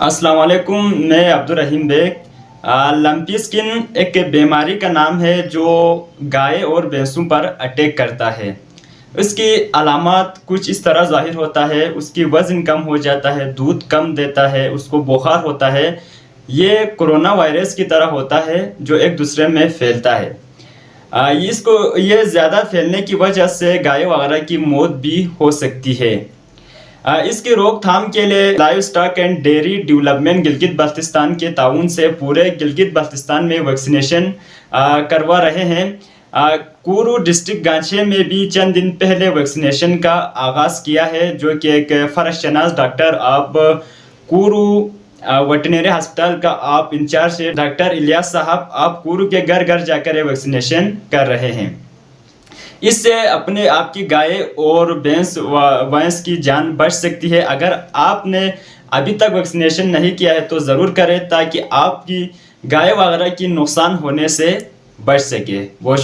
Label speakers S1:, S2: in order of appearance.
S1: अस्सलाम वालेकुम, मैं अब्दुर्रहीम बेग। लंपी स्किन एक बीमारी का नाम है जो गाय और भैंसों पर अटैक करता है। उसकी अलामत कुछ इस तरह ज़ाहिर होता है, उसकी वज़न कम हो जाता है, दूध कम देता है, उसको बुखार होता है। ये कोरोना वायरस की तरह होता है जो एक दूसरे में फैलता है। ये ज़्यादा फैलने की वजह से गाय वगैरह की मौत भी हो सकती है। इसकी रोकथाम के लिए live stock and dairy development Gilgit Baltistan के ताउन से पूरे गिलगित बल्तिस्तान में वैक्सीनेशन करवा रहे हैं। कूरू डिस्ट्रिक्ट गांचे में भी चंद दिन पहले वैक्सीनेशन का आगाज़ किया है, जो कि एक फर्शनास डॉक्टर आप कूरू वेटनरी हॉस्पिटल का आप इंचार्ज है डॉक्टर इलियास साहब, आप कूरू के घर घर जाकर ये वैक्सीनेशन कर रहे हैं। इससे अपने आपकी गाय और भैंस की जान बच सकती है। अगर आपने अभी तक वैक्सीनेशन नहीं किया है तो ज़रूर करें, ताकि आपकी गाय वगैरह की नुकसान होने से बच सके। बहुत